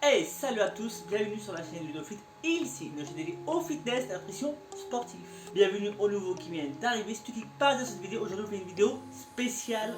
Hey, salut à tous, bienvenue sur la chaîne Ludofit. Ici, une chaîne dédiée au fitness et à la nutrition sportive. Bienvenue aux nouveaux qui viennent d'arriver. Si tu cliques pas dans cette vidéo, aujourd'hui on fait une vidéo spéciale.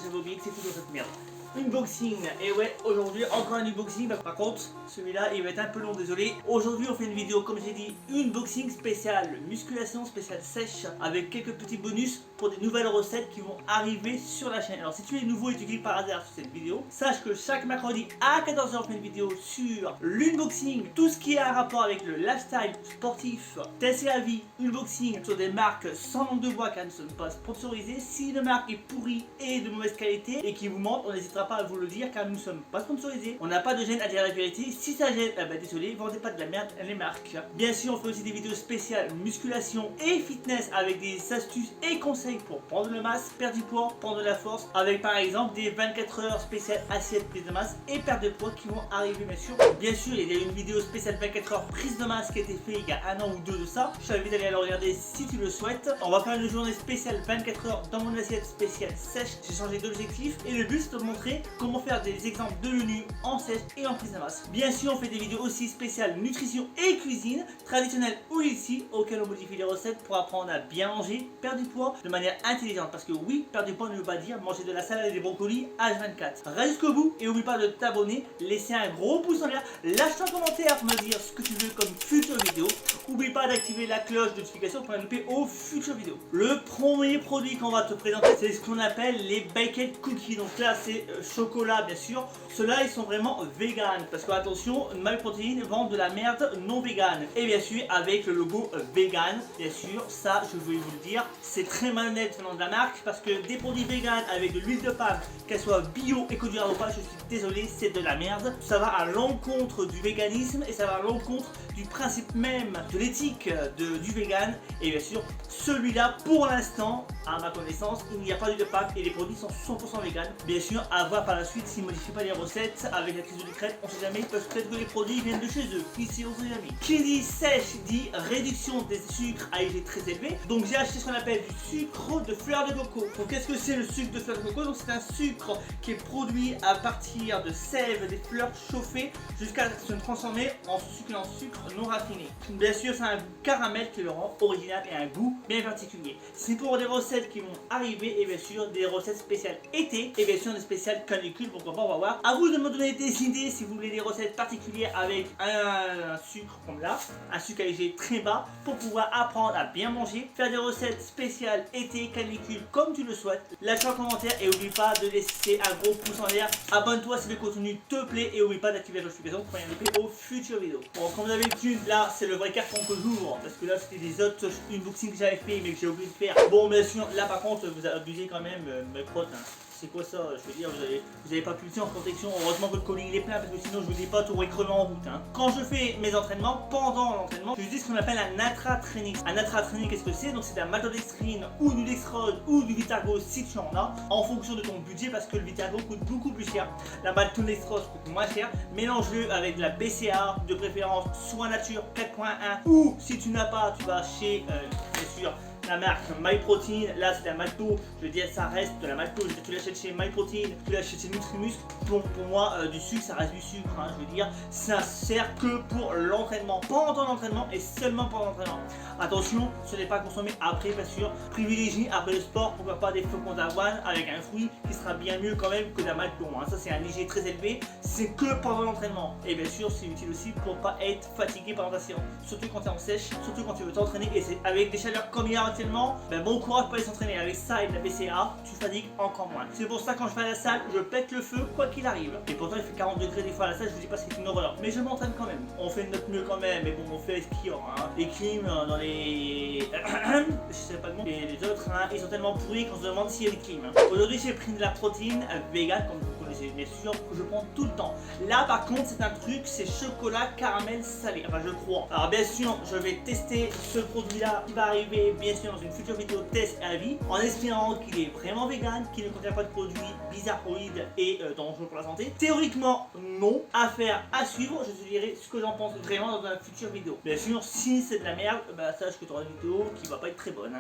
J'avais oublié que c'est tout dans cette merde. Unboxing, et ouais, aujourd'hui encore un unboxing. Par contre, celui-là il va être un peu long, désolé. Aujourd'hui on fait une vidéo, comme j'ai dit, unboxing spécial musculation, spéciale sèche, avec quelques petits bonus pour des nouvelles recettes qui vont arriver sur la chaîne. Alors si tu es nouveau et tu cliques par hasard sur cette vidéo, sache que chaque mercredi à 14h on fait une vidéo sur l'unboxing, tout ce qui a un rapport avec le lifestyle sportif, test et avis, unboxing sur des marques sans langue de bois car nous ne sommes pas sponsorisés. Si une marque est pourrie et de mauvaise qualité et qui vous ment, on n'hésitera pas à vous le dire car nous ne sommes pas sponsorisés. On n'a pas de gêne à dire la vérité. Si ça gêne, désolé, vendez pas de la merde les marques. Bien sûr, on fait aussi des vidéos spéciales musculation et fitness avec des astuces et conseils pour prendre le masse, perdre du poids, prendre de la force, avec par exemple des 24 heures spéciales assiette prise de masse et perte de poids qui vont arriver bien sûr. Bien sûr, il y a une vidéo spéciale 24 heures prise de masse qui a été faite il y a un an ou deux de ça. Je t'invite d'aller la regarder si tu le souhaites. On va faire une journée spéciale 24 heures dans mon assiette spéciale sèche. J'ai changé d'objectif et le but c'est de te montrer comment faire des exemples de menus en sèche et en prise de masse. Bien sûr, on fait des vidéos aussi spéciales nutrition et cuisine, traditionnelle ou ici, auxquelles on modifie les recettes pour apprendre à bien manger, perdre du poids de manière intelligente. Parce que oui, perdre du poids ne veut pas dire manger de la salade et des brocolis H24. Reste jusqu'au bout et n'oublie pas de t'abonner, laisser un gros pouce en l'air, lâche un commentaire pour me dire ce que tu veux comme future vidéo. N'oublie pas d'activer la cloche de notification pour ne louper aux futures vidéos. Le premier produit qu'on va te présenter, c'est ce qu'on appelle les baked cookies. Donc là, c'est chocolat bien sûr. Ceux-là, ils sont vraiment vegan parce que attention, MyProtein vend de la merde non vegan. Et bien sûr, avec le logo vegan, bien sûr, ça, je vais vous le dire, c'est très malhonnête venant de la marque parce que des produits vegan avec de l'huile de palme, qu'elle soit bio, éco-durable ou pas, je suis désolé, c'est de la merde. Ça va à l'encontre du véganisme et ça va à l'encontre du principe même de l'éthique du vegan. Et bien sûr, celui-là, pour l'instant, à ma connaissance, il n'y a pas d'huile de palme et les produits sont 100% vegan. Bien sûr, à voir par la suite s'ils ne modifient pas les recettes avec la crise de l'Ukraine, on sait jamais, parce que peut-être que les produits viennent de chez eux. Ici, on sait jamais. Qui dit sèche dit réduction des sucres à IG très élevé. Donc j'ai acheté ce qu'on appelle du sucre de fleur de coco. Donc qu'est-ce que c'est le sucre de fleur de coco? Donc c'est un sucre qui est produit à partir de sève des fleurs chauffées jusqu'à se transformer en sucre non raffiné. Bien sûr, c'est un goût caramel qui le rend original et un goût bien particulier. C'est pour des recettes qui vont arriver et bien sûr des recettes spéciales été et bien sûr des spéciales canicule, pourquoi pas, on va voir. À vous de me donner des idées si vous voulez des recettes particulières avec un sucre comme là, un sucre allégé très bas pour pouvoir apprendre à bien manger, faire des recettes spéciales été, canicule comme tu le souhaites. Lâche un commentaire et n'oublie pas de laisser un gros pouce en l'air. Abonne-toi si le contenu te plaît et n'oublie pas d'activer la notification pour rien louper aux futures vidéos. Bon, comme d'habitude, là c'est le vrai carton que j'ouvre parce que là c'était des autres unboxings que j'avais fait mais que j'ai oublié de faire. Bon, bien sûr, là par contre vous abusez quand même mes protes. C'est quoi ça? Je veux dire, vous avez pas pulsé en protection. Heureusement que le colis il est plein parce que sinon je vous dis pas, tout aurait crevé en route. Quand je fais mes entraînements, pendant l'entraînement, je dis ce qu'on appelle un intra-training. Un intra-training, qu'est-ce que c'est? Donc c'est de la maltodextrine ou du dextrose ou du Vitago si tu en as, en fonction de ton budget parce que le Vitago coûte beaucoup plus cher. La maltodextrose coûte moins cher. Mélange-le avec de la BCA, de préférence soit nature 4.1 ou si tu n'as pas, tu vas chez, bien sûr, la marque MyProtein. Là c'est la malto, je veux dire ça reste de la malto. Tu l'achètes chez MyProtein, tu l'achètes chez Nutrimuscle. Pour moi du sucre ça reste du sucre, je veux dire ça sert que pour l'entraînement, pendant l'entraînement et seulement pendant l'entraînement. Attention, ce n'est pas consommé après bien sûr. Privilégie après le sport, pourquoi pas des flocons d'avoine avec un fruit qui sera bien mieux quand même que de la malto. Ça c'est un IG très élevé, c'est que pendant l'entraînement. Et bien sûr c'est utile aussi pour pas être fatigué pendant ta séance, surtout quand tu es en sèche, surtout quand tu veux t'entraîner et c'est avec des chaleurs comme il y a actuellement, bon courage pour aller s'entraîner. Avec ça et de la BCA, tu fatigues encore moins. C'est pour ça quand je vais à la salle, je pète le feu quoi qu'il arrive. Et pourtant il fait 40 degrés des fois à la salle, je vous dis pas c'est une horreur. Mais je m'entraîne quand même. On fait de notre mieux quand même, mais bon on fait ce qu'il y a. Les clims dans les... je sais pas le nom. Et les autres, ils sont tellement pourris qu'on se demande s'il y a des clims. Aujourd'hui j'ai pris de la protéine vegan comme vous connaissez bien sûr, que je prends tout le temps. Là par contre c'est un truc, c'est chocolat caramel salé. Enfin je crois. Alors bien sûr je vais tester ce produit là qui va arriver bien sûr dans une future vidéo test et avis, en espérant qu'il est vraiment vegan, qu'il ne contient pas de produits bizarroïdes et dangereux pour la santé. Théoriquement non, à faire, à suivre, je te dirai ce que j'en pense vraiment dans une future vidéo. Bien sûr si c'est de la merde, sache que tu auras une vidéo qui va pas être très bonne.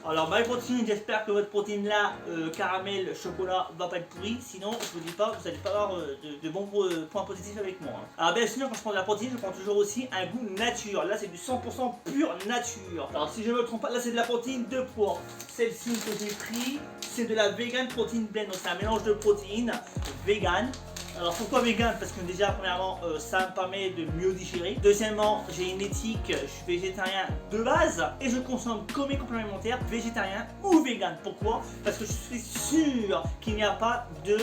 Alors MyProtein, j'espère que votre protéine là, caramel, chocolat, va pas être pourri, sinon je vous dis pas, vous n'allez pas avoir de bons points positifs avec moi. Hein. Alors bien sûr, quand je prends de la protéine, je prends toujours aussi un goût nature. Là, c'est du 100% pure nature. Alors si je ne me trompe pas, là c'est de la protéine de poids. Celle-ci que j'ai pris, c'est de la vegan protein blend. Donc c'est un mélange de protéines vegan. Alors pourquoi vegan? Parce que déjà premièrement ça me permet de mieux digérer. Deuxièmement, j'ai une éthique, je suis végétarien de base et je consomme comme mes compléments alimentaires végétarien ou vegan. Pourquoi? Parce que je suis sûr qu'il n'y a pas de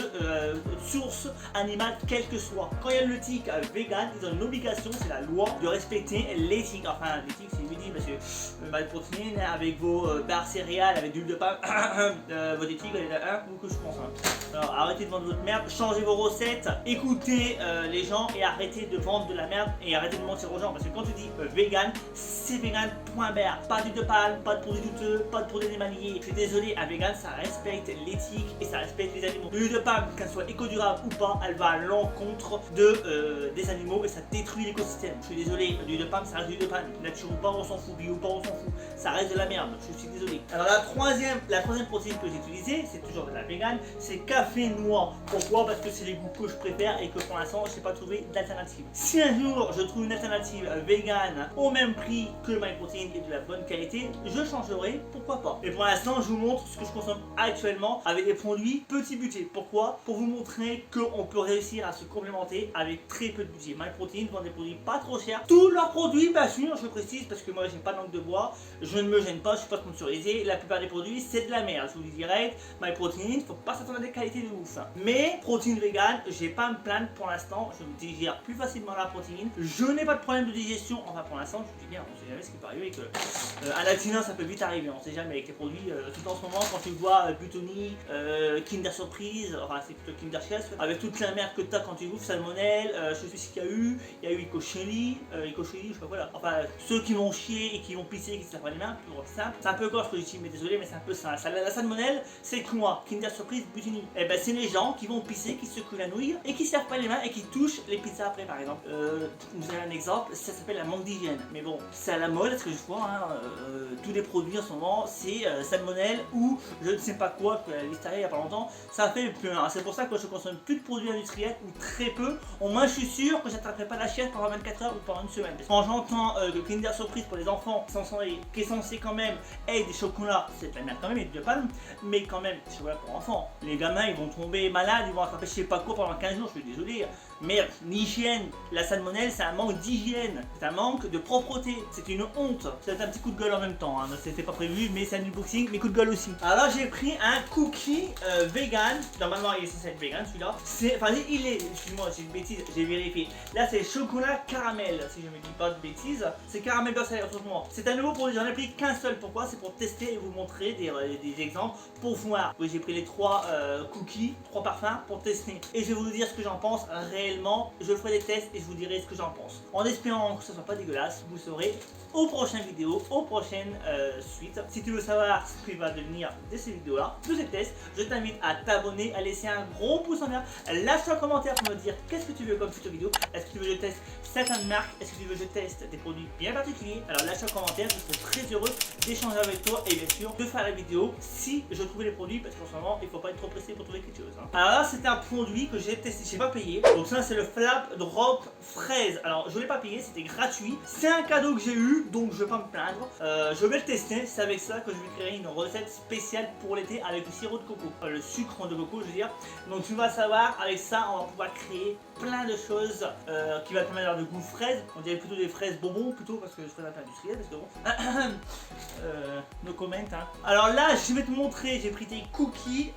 source animale quelle que soit. Quand il y a l'éthique vegan, ils ont une obligation, c'est la loi, de respecter l'éthique. Enfin l'éthique c'est dit parce que ma protéine avec vos barres céréales avec de l'huile de palme, votre éthique elle est là, ou que je pense. Hein. Alors arrêtez de vendre votre merde, changez vos recettes. Écoutez les gens et arrêtez de vendre de la merde et arrêtez de mentir aux gens parce que quand tu dis vegan, c'est vegan point barre. Pas d'huile de palme, pas de produits douteux, pas de produits animaliers. Je suis désolé, un vegan ça respecte l'éthique et ça respecte les animaux. L'huile de palme, qu'elle soit éco-durable ou pas, elle va à l'encontre des animaux et ça détruit l'écosystème. Je suis désolé, l'huile de palme ça reste de l'huile de palme. Nature ou pas, on s'en fout, bio ou pas, on s'en fout. Ça reste de la merde, je suis désolé. Alors la troisième protéine que j'ai utilisée, c'est toujours de la vegan, c'est café noix. Pourquoi? Parce que c'est les goûts que je préfère et que pour l'instant je n'ai pas trouvé d'alternative. Si un jour je trouve une alternative vegan au même prix que MyProtein et de la bonne qualité, je changerai, pourquoi pas. Et pour l'instant je vous montre ce que je consomme actuellement avec des produits petit budget. Pourquoi? Pour vous montrer qu'on peut réussir à se complémenter avec très peu de budget. MyProtein vend des produits pas trop chers. Tous leurs produits, bien sûr, je précise parce que moi j'ai pas de langue de bois, je ne me gêne pas, je suis pas sponsorisé. La plupart des produits c'est de la merde, je vous le dis direct. MyProtein, faut pas s'attendre à des qualités de ouf. Mais protéine vegan, j'ai pas à me plaindre pour l'instant, je me digère plus facilement la protéine, je n'ai pas de problème de digestion, enfin pour l'instant je vous dis bien, on sait jamais ce qui peut arriver, que un accident ça peut vite arriver, on sait jamais avec les produits, tout en ce moment quand tu vois Butoni, Kinder Surprise, enfin c'est plutôt Kinder Chef, avec toute la merde que t'as quand tu ouvres, salmonelle, je sais ce qu'il y a eu Ecochelli, je sais pas quoi, enfin ceux qui vont chier et qui vont pisser et qui se lavent pas les mains, pour simple, c'est un peu gorge que je dis, mais désolé mais c'est un peu ça, la salmonelle c'est quoi? Kinder Surprise, Butoni, et ben c'est les gens qui vont pisser, qui secouent la nouille et qui se lavent pas les mains et qui touchent les pizzas après par exemple. Vous avez un exemple, ça s'appelle la manque d'hygiène. Mais bon, c'est à la mode, ce que je vois, hein, tous les produits en ce moment, c'est salmonelle ou je ne sais pas quoi, que la liste il y a pas longtemps, ça fait peur. Hein. C'est pour ça que je consomme plus de produits industriels ou très peu. Au moins je suis sûr que j'attraperai pas la chienne pendant 24 heures ou pendant une semaine. Parce que quand j'entends le Kinder Surprise pour les enfants qui est censé quand même être des chocolats, c'est de la merde quand même, et de palme, mais quand même, des chocolats pour enfants. Les gamins ils vont tomber malades, ils vont attraper je sais pas quoi pendant 15 jours, je suis désolé. Merde, l'hygiène, la salmonelle c'est un manque d'hygiène, c'est un manque de propreté, c'est une honte. C'est un petit coup de gueule en même temps, hein. C'était pas prévu mais c'est un unboxing, mais coup de gueule aussi. Alors là j'ai pris un cookie vegan, normalement il est censé être vegan celui-là, enfin il est, excuse-moi j'ai une bêtise, j'ai vérifié. Là c'est chocolat caramel, si je me dis pas de bêtises, c'est caramel beurre salé autrement. C'est un nouveau produit, j'en ai pris qu'un seul, pourquoi? C'est pour tester et vous montrer des exemples pour voir. Oui, j'ai pris les 3 cookies, 3 parfums pour tester et je vais vous dire ce que j'en pense réellement. Je ferai des tests et je vous dirai ce que j'en pense. En espérant que ce soit pas dégueulasse, vous saurez aux prochaines vidéos, aux prochaines suites. Si tu veux savoir ce qui va devenir de ces vidéos là, de ces tests, je t'invite à t'abonner, à laisser un gros pouce en l'air, lâche un commentaire pour me dire qu'est-ce que tu veux comme future vidéo. Est-ce que tu veux que je teste certaines marques? Est-ce que tu veux que je teste des produits bien particuliers? Alors lâche un commentaire, je serai très heureux d'échanger avec toi et bien sûr de faire la vidéo si je trouve les produits, parce qu'en ce moment il faut pas être trop pressé pour trouver quelque chose. Hein. Alors là c'est un produit que j'ai testé, j'ai pas payé. Donc ça c'est le Flap Drop Fraise. Alors je l'ai pas payé, c'était gratuit. C'est un cadeau que j'ai eu, donc je vais pas me plaindre. Je vais le tester, c'est avec ça que je vais créer une recette spéciale pour l'été avec le sirop de coco. Le sucre de coco je veux dire. Donc tu vas savoir, avec ça on va pouvoir créer plein de choses qui va te permettre de goût fraise. On dirait plutôt des fraises bonbons plutôt parce que je ferai un peu industriel parce que bon. No comment hein. Alors là je vais te montrer, j'ai pris des cookies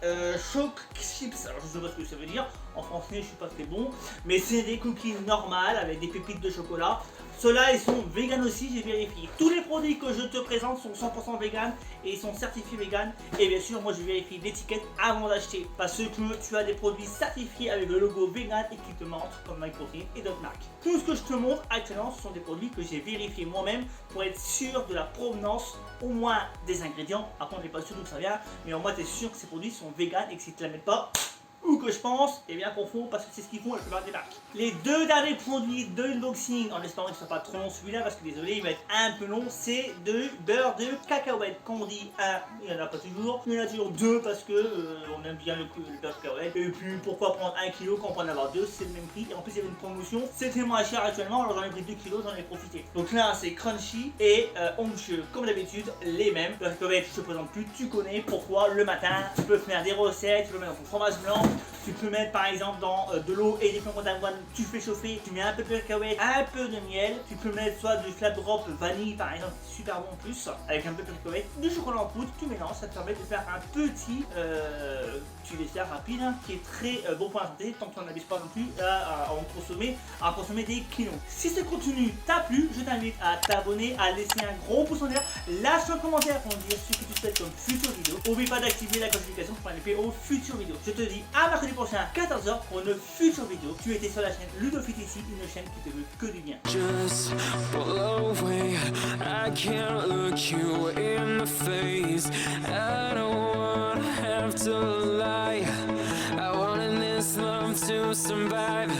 choc chips. Alors je sais pas ce que ça veut dire. En français je suis pas très bon. Mais c'est des cookies normales avec des pépites de chocolat. Ceux-là ils sont vegan aussi, j'ai vérifié. Tous les produits que je te présente sont 100% vegan et ils sont certifiés vegan. Et bien sûr moi je vérifie l'étiquette avant d'acheter. Parce que tu as des produits certifiés avec le logo vegan et qui te mentent comme MyProtein et d'autres marques. Tout ce que je te montre actuellement ce sont des produits que j'ai vérifiés moi-même pour être sûr de la provenance au moins des ingrédients. Après on n'est pas sûr d'où ça vient, mais au moins tu es sûr que ces produits sont vegan et que si tu ne la mets pas, ou que je pense, et bien qu'on fond parce que c'est ce qu'ils font la plupart des marques. Les deux derniers produits de l'unboxing, en espérant qu'il ne soit pas trop long celui-là, parce que désolé, il va être un peu long, c'est de beurre de cacahuète. Quand on dit un, il n'y en a pas toujours, il y en a toujours deux parce que on aime bien le beurre de cacahuète. Et puis pourquoi prendre 1 kg quand on peut en avoir deux, c'est le même prix. Et en plus il y avait une promotion, c'était moins cher actuellement, alors j'en ai pris 2 kg, j'en ai profité. Donc là c'est crunchy et onctueux, comme d'habitude, les mêmes. Le cacahuète, je te présente plus, tu connais pourquoi le matin, tu peux faire des recettes, tu peux mettre dans ton fromage blanc, tu peux mettre par exemple dans de l'eau et des flocons d'avoine, tu fais chauffer, tu mets un peu de cacahuète, un peu de miel, tu peux mettre soit du flat drop vanille par exemple, c'est super bon en plus, avec un peu de cacahuète, du chocolat en poudre, tu mélanges, ça te permet de faire un petit dessert rapide hein, qui est très bon pour la santé, tant que tu n'en abuses pas non plus à en consommer des kilos. Si ce contenu t'a plu, je t'invite à t'abonner, à laisser un gros pouce en l'air, lâche un commentaire pour me dire ce que tu souhaites comme future vidéo. N'oublie pas d'activer la notification pour participer aux futures vidéos. Je te dis à mercredi prochain à 14h pour une future vidéo. Tu étais sur la chaîne Ludofit ici, une chaîne qui te veut que du bien. Just blow away. I can't look you in the face. I don't wanna have to lie. I wanted this love to survive.